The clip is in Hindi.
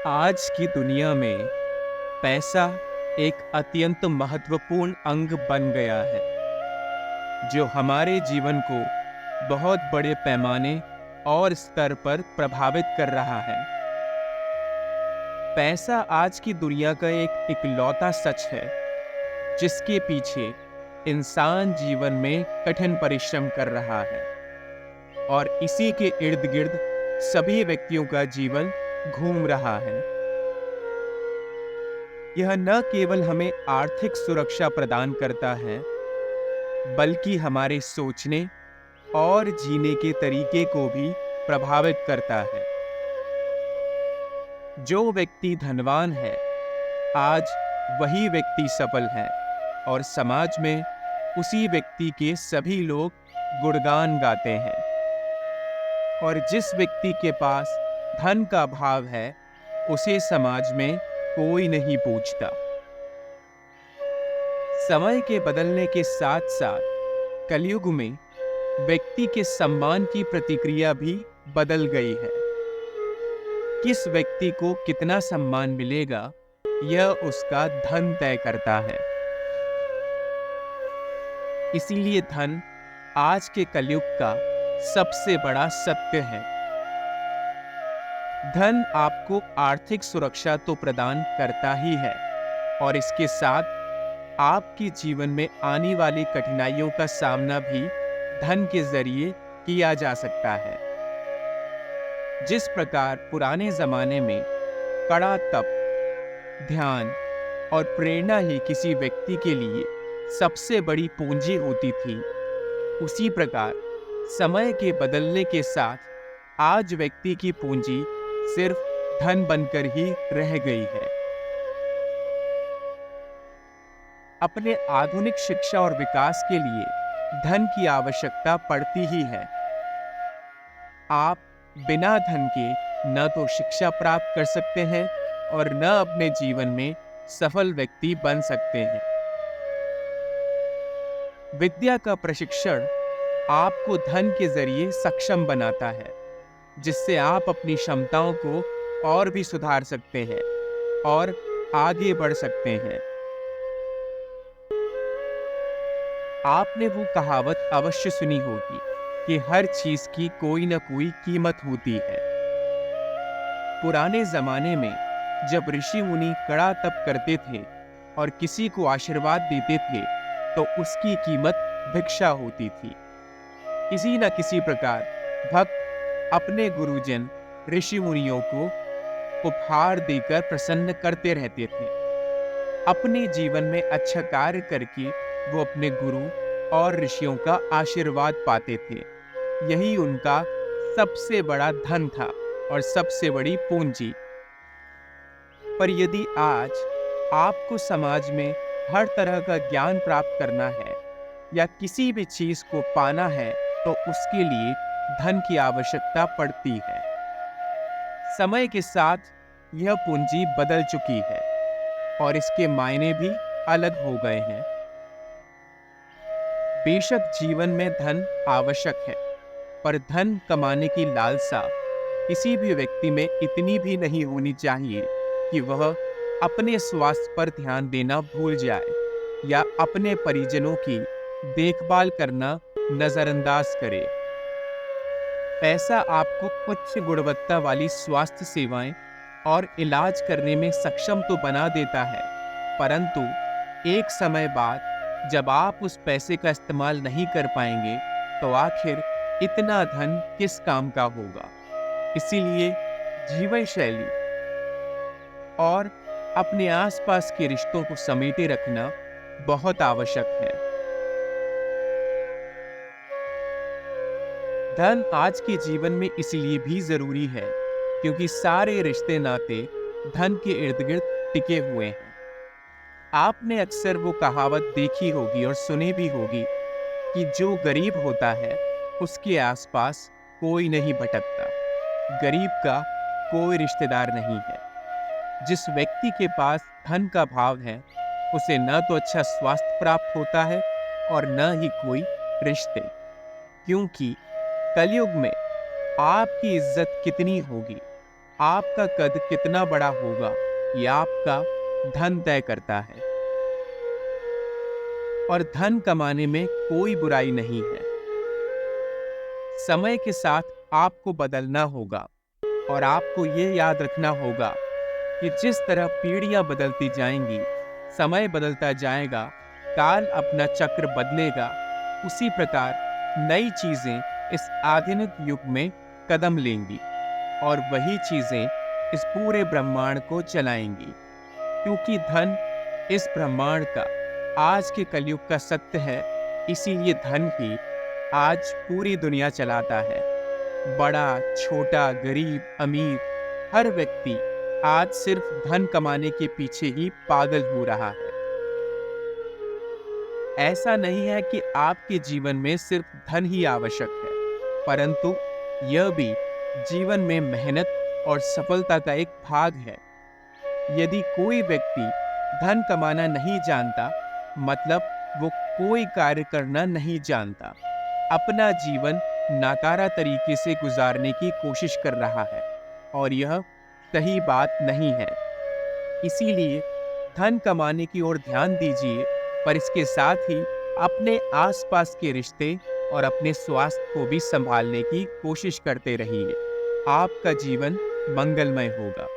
आज की दुनिया में पैसा एक अत्यंत महत्वपूर्ण अंग बन गया है जो हमारे जीवन को बहुत बड़े पैमाने और स्तर पर प्रभावित कर रहा है। पैसा आज की दुनिया का एक इकलौता सच है जिसके पीछे इंसान जीवन में कठिन परिश्रम कर रहा है और इसी के इर्द गिर्द सभी व्यक्तियों का जीवन घूम रहा है। यह न केवल हमें आर्थिक सुरक्षा प्रदान करता है बल्कि हमारे सोचने और जीने के तरीके को भी प्रभावित करता है। जो व्यक्ति धनवान है आज वही व्यक्ति सफल है और समाज में उसी व्यक्ति के सभी लोग गुणगान गाते हैं। और जिस व्यक्ति के पास धन का अभाव है उसे समाज में कोई नहीं पूछता। समय के बदलने के साथ साथ कलयुग में व्यक्ति के सम्मान की प्रतिक्रिया भी बदल गई है। किस व्यक्ति को कितना सम्मान मिलेगा यह उसका धन तय करता है। इसीलिए धन आज के कलयुग का सबसे बड़ा सत्य है। धन आपको आर्थिक सुरक्षा तो प्रदान करता ही है और इसके साथ आपके जीवन में आने वाली कठिनाइयों का सामना भी धन के जरिए किया जा सकता है। जिस प्रकार पुराने जमाने में कड़ा तप, ध्यान और प्रेरणा ही किसी व्यक्ति के लिए सबसे बड़ी पूंजी होती थी, उसी प्रकार समय के बदलने के साथ आज व्यक्ति की पूंजी सिर्फ धन बनकर ही रह गई है। अपने आधुनिक शिक्षा और विकास के लिए धन की आवश्यकता पड़ती ही है। आप बिना धन के न तो शिक्षा प्राप्त कर सकते हैं और न अपने जीवन में सफल व्यक्ति बन सकते हैं। विद्या का प्रशिक्षण आपको धन के जरिए सक्षम बनाता है, जिससे आप अपनी क्षमताओं को और भी सुधार सकते हैं और आगे बढ़ सकते हैं। आपने वो कहावत अवश्य सुनी होगी कि हर चीज की कोई न कोई कीमत होती है। पुराने जमाने में जब ऋषि मुनि कड़ा तप करते थे और किसी को आशीर्वाद देते थे तो उसकी कीमत भिक्षा होती थी। किसी न किसी प्रकार भक्त अपने गुरुजन ऋषि मुनियों को उपहार देकर प्रसन्न करते रहते थे। अपने जीवन में अच्छा कार्य करके वो अपने गुरु और ऋषियों का आशीर्वाद पाते थे। यही उनका सबसे बड़ा धन था और सबसे बड़ी पूंजी। पर यदि आज आपको समाज में हर तरह का ज्ञान प्राप्त करना है या किसी भी चीज को पाना है तो उसके लिए धन की आवश्यकता पड़ती है। समय के साथ यह पूंजी बदल चुकी है और इसके मायने भी अलग हो गए हैं। बेशक जीवन में धन आवश्यक है, पर धन कमाने की लालसा किसी भी व्यक्ति में इतनी भी नहीं होनी चाहिए कि वह अपने स्वास्थ्य पर ध्यान देना भूल जाए या अपने परिजनों की देखभाल करना नजरअंदाज करे। पैसा आपको उच्च गुणवत्ता वाली स्वास्थ्य सेवाएं और इलाज करने में सक्षम तो बना देता है, परंतु एक समय बाद जब आप उस पैसे का इस्तेमाल नहीं कर पाएंगे तो आखिर इतना धन किस काम का होगा। इसीलिए जीवन शैली और अपने आसपास के रिश्तों को समेटे रखना बहुत आवश्यक है। धन आज के जीवन में इसलिए भी जरूरी है क्योंकि सारे रिश्ते नाते धन के इर्द गिर्द टिके हुए हैं। आपने अक्सर वो कहावत देखी होगी और सुनी भी होगी कि जो गरीब होता है उसके आसपास कोई नहीं भटकता, गरीब का कोई रिश्तेदार नहीं है। जिस व्यक्ति के पास धन का भाव है उसे न तो अच्छा स्वास्थ्य प्राप्त होता है और न ही कोई रिश्ते, क्योंकि कलयुग में आपकी इज्जत कितनी होगी आपका कद कितना बड़ा होगा, यह आपका धन तय करता है। और धन कमाने में कोई बुराई नहीं है। समय के साथ आपको बदलना होगा और आपको ये याद रखना होगा कि जिस तरह पीढ़ियां बदलती जाएंगी, समय बदलता जाएगा, काल अपना चक्र बदलेगा, उसी प्रकार नई चीजें इस आधुनिक युग में कदम लेंगी और वही चीजें इस पूरे ब्रह्मांड को चलाएंगी। क्योंकि धन इस ब्रह्मांड का आज के कलयुग का सत्य है, इसीलिए धन ही आज पूरी दुनिया चलाता है। बड़ा, छोटा, गरीब, अमीर, हर व्यक्ति आज सिर्फ धन कमाने के पीछे ही पागल हो रहा है। ऐसा नहीं है कि आपके जीवन में सिर्फ धन ही आवश्यक है, परंतु यह भी जीवन में मेहनत और सफलता का एक भाग है। यदि कोई व्यक्ति धन कमाना नहीं जानता, मतलब वो कोई कार्य करना नहीं जानता, अपना जीवन नाकारा तरीके से गुजारने की कोशिश कर रहा है और यह सही बात नहीं है। इसीलिए धन कमाने की ओर ध्यान दीजिए, पर इसके साथ ही अपने आसपास के रिश्ते और अपने स्वास्थ्य को भी संभालने की कोशिश करते रहिए। आपका जीवन मंगलमय होगा।